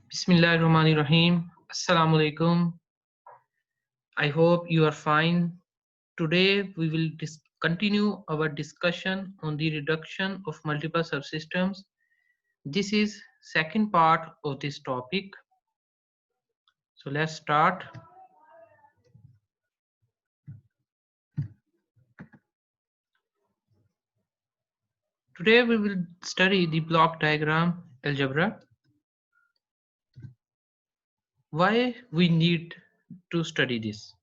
Bismillahirrahmanirrahim. Assalamu alaikum. I hope you are fine. Today we will continue our discussion on the reduction of multiple subsystems. This is second part of this topic. So let's start. Today we will study the block diagram algebra. Why we need to study this?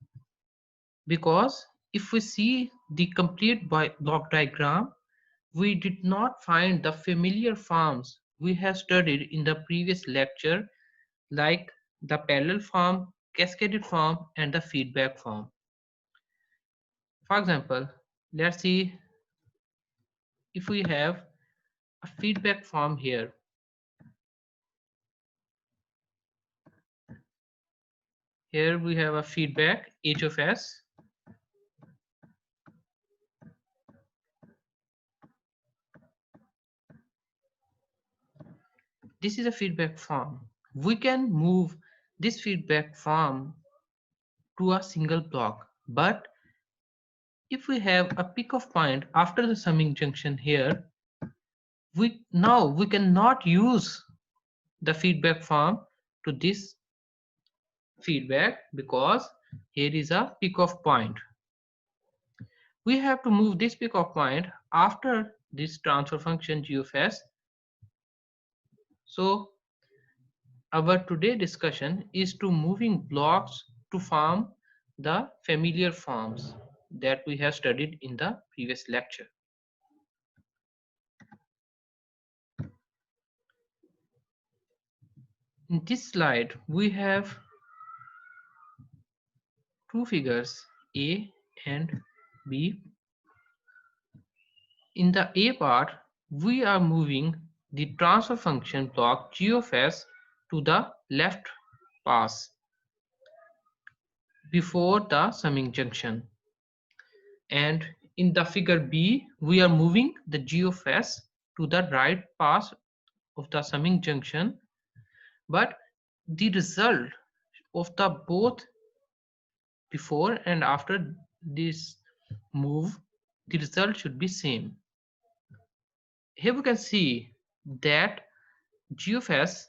Because if we see the complete block diagram, we did not find the familiar forms we have studied in the previous lecture, like the parallel form, cascaded form, and the feedback form. For example, let's see if we have a feedback form here. Here we have a feedback h of s. This is a feedback form. We can move this feedback form to a single block, but if we have a pick-off point after the summing junction here, we cannot use the feedback form to this feedback because here is a pick-off point. We have to move this pick-off point after this transfer function g of s. So our today discussion is to moving blocks to form the familiar forms that we have studied in the previous lecture. In this slide, we have two figures, A and B. In the A part, we are moving the transfer function block g of s to the left pass before the summing junction. And in the figure B, we are moving the g of s to the right pass of the summing junction, but the result of the both before and after this move, the result should be same. Here we can see that g of s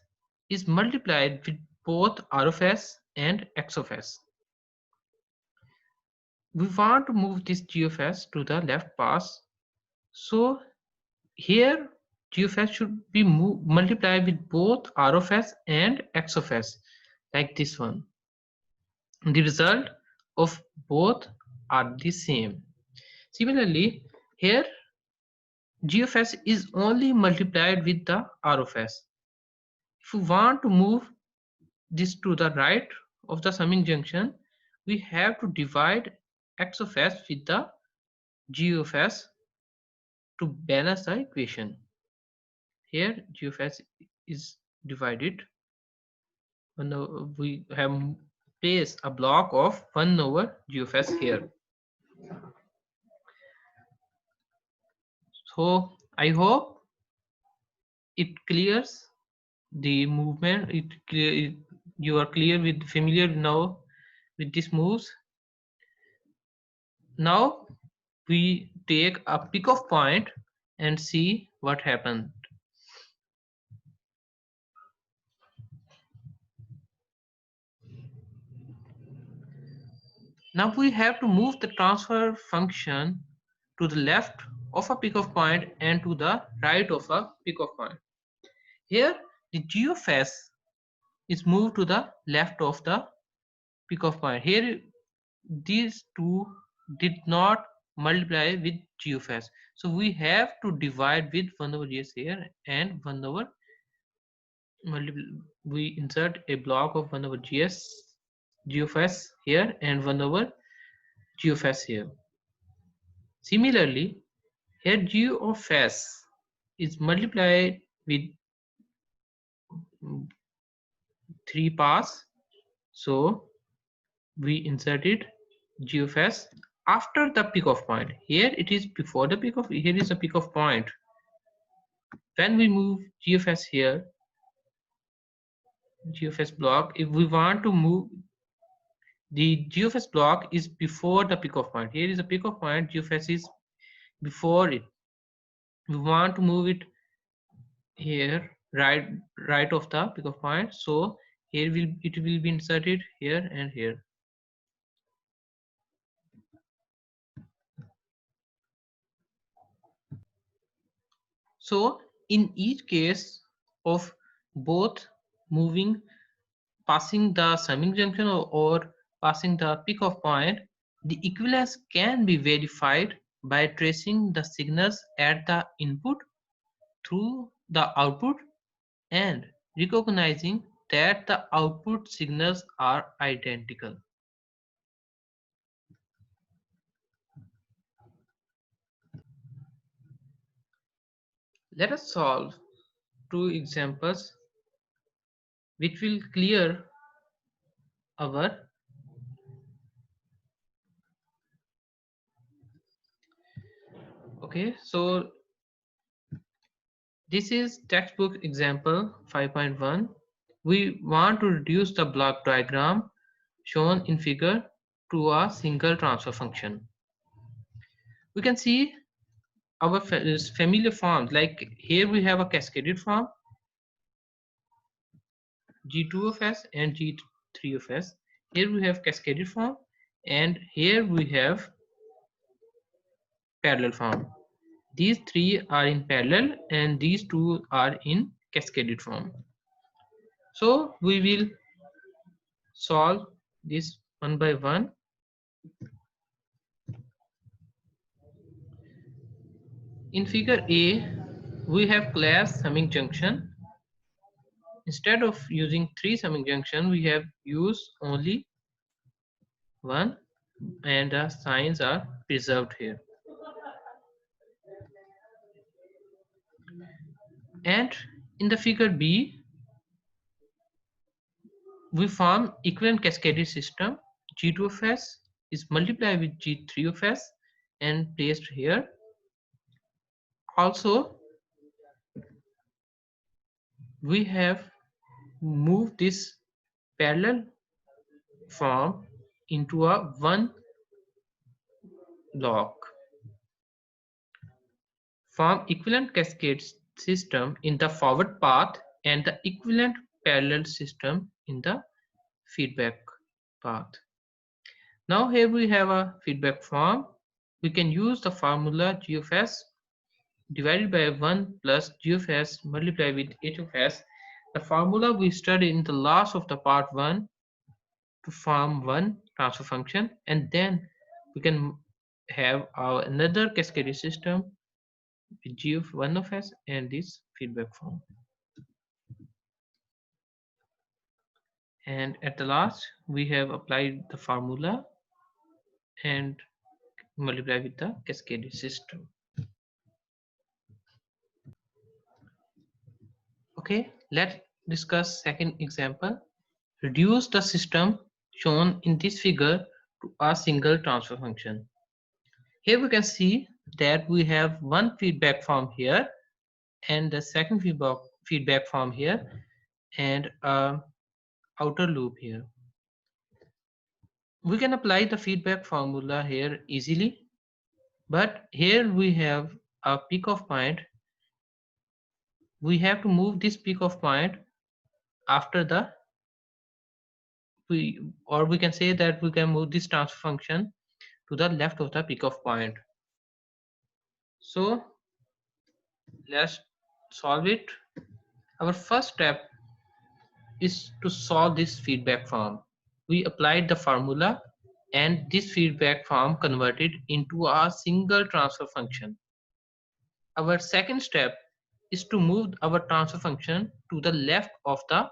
is multiplied with both r of s and x of s. We want to move this g of s to the left pass, so here g of s should be multiplied with both r of s and x of s, like this one. The result of both are the same. Similarly, here g of s is only multiplied with the r of s. If we want to move this to the right of the summing junction, we have to divide x of s with the g of s to balance the equation. Here g of s is divided. We have placed a block of 1 over g of s here. So I hope it clears the movement. You are clear with familiar now with these moves. Now we take a pick-off point and see what happened. Now we have to move the transfer function to the left of a pick-off point and to the right of a pick-off point. Here the g of s is moved to the left of the pick-off point. Here these two did not multiply with g of s, so we have to divide with 1 over gs here and 1 over we insert a block of 1 over g of s here and 1 over g of s here. Similarly, here g of s is multiplied with 3 pass, so we inserted g of s after the pick-off point. Here it is before the pick-off, here is a pick-off point. When we move g of s here, GFS block, if we want to move the GFS block is before the pick off point. Here is a pick off point, GFS is before it. We want to move it here, right of the pick off point. So here it will be inserted here and here. So in each case of both moving, passing the summing junction or passing the pick off point, the equivalence can be verified by tracing the signals at the input through the output and recognizing that the output signals are identical. Let us solve two examples which will clear our. Okay, so this is textbook example 5.1. We want to reduce the block diagram shown in figure to a single transfer function. We can see our familiar forms, like here we have a cascaded form G2 of S and G3 of S. Here we have cascaded form and here we have parallel form. These three are in parallel and these two are in cascaded form. So we will solve this one by one. In figure A, we have class summing junction. Instead of using three summing junction, we have used only one and the signs are preserved here. And in the figure B, we form equivalent cascaded system. G2 of S is multiplied with G3 of S and placed here. Also, we have moved this parallel form into a one block. Form equivalent cascade system in the forward path and the equivalent parallel system in the feedback path. Now here we have a feedback form. We can use the formula G of S divided by 1 plus G of S multiplied with H of S. The formula we studied in the last of the part 1 to form one transfer function, and then we can have our another cascaded system with G of 1 of S and this feedback form. And at the last we have applied the formula and multiply with the cascaded system. Okay, let's discuss second example. Reduce the system shown in this figure to a single transfer function. Here we can see that we have one feedback form here and the second feedback form here and a outer loop here. We can apply the feedback formula here easily, but here we have a peak of point. We have to move this peak of point after the we can say that we can move this transfer function to the left of the peak of point. So let's solve it. Our first step is to solve this feedback form. We applied the formula and this feedback form converted into a single transfer function. Our second step is to move our transfer function to the left of the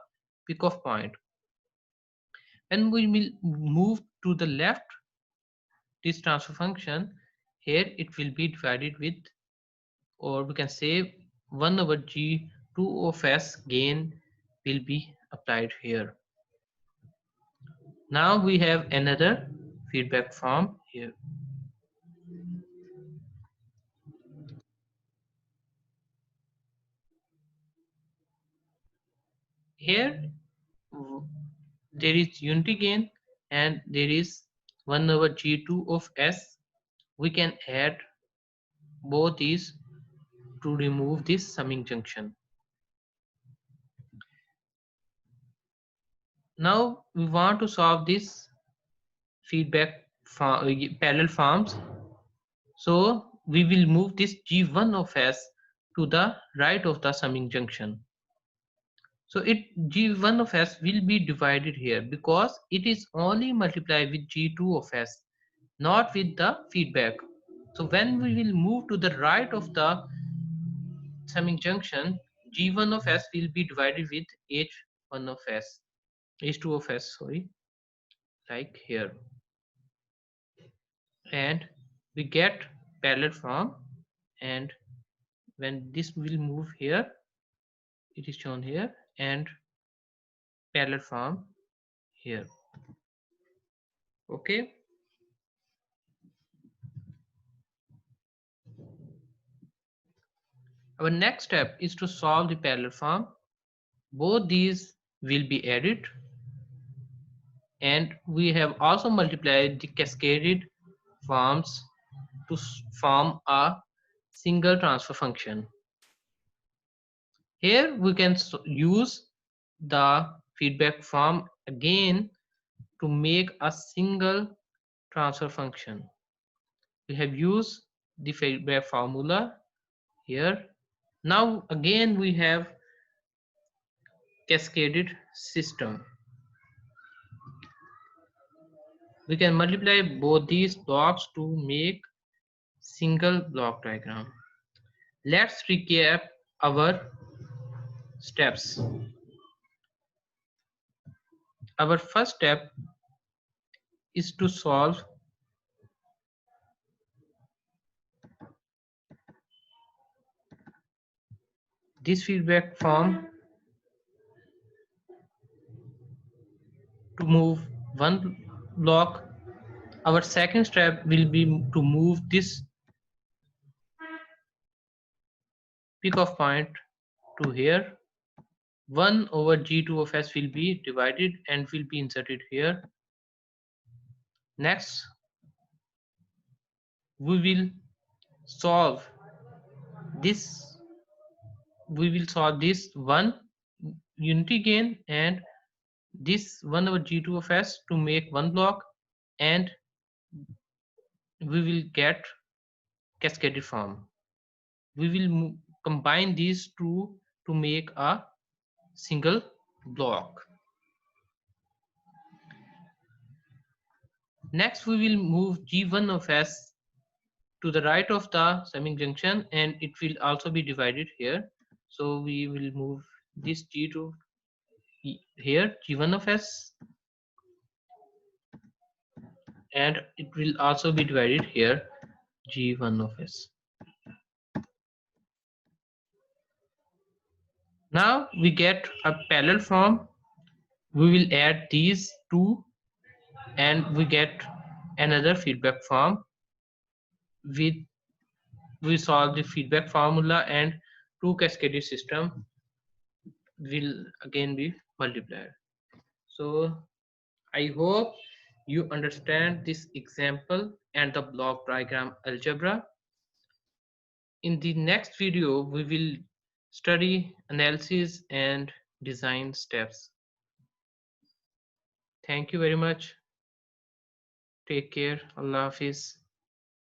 peak of point. When we will move to the left this transfer function, here it will be divided with, or we can say 1 over G2 of S gain will be applied here. Now we have another feedback form here. Here there is unity gain and there is 1 over G2 of S. We can add both these to remove this summing junction. Now we want to solve this feedback parallel forms. So we will move this G1 of S to the right of the summing junction. So G1 of S will be divided here because it is only multiplied with G2 of S, not with the feedback. So when we will move to the right of the summing junction, G1 of S will be divided with H1 of S, H2 of S, sorry, like here. And we get parallel form, and when this will move here, it is shown here, and parallel form here. Okay. Our next step is to solve the parallel form. Both these will be added, and we have also multiplied the cascaded forms to form a single transfer function. Here we can use the feedback form again to make a single transfer function. We have used the feedback formula here. Now again we have cascaded system. We can multiply both these blocks to make single block diagram. Let's recap our steps. Our first step is to solve this feedback form to move one block. Our second step will be to move this peak of point to here. 1 over G2 of S will be divided and will be inserted here. Next, we will solve this. We will solve this one unity gain and this 1 over G2 of S to make one block, and we will get cascaded form. We will combine these two to make a single block. Next we will move G1 of S to the right of the summing junction, and it will also be divided here. So we will move this G2 here, G1 of S, and it will also be divided here, G1 of S. Now we get a parallel form. We will add these two and we get another feedback form. With we solve the feedback formula and two cascaded system will again be multiplied. So I hope you understand this example and the block diagram algebra. In the next video, we will study analysis and design steps. Thank you very much. Take care. Allah Hafiz.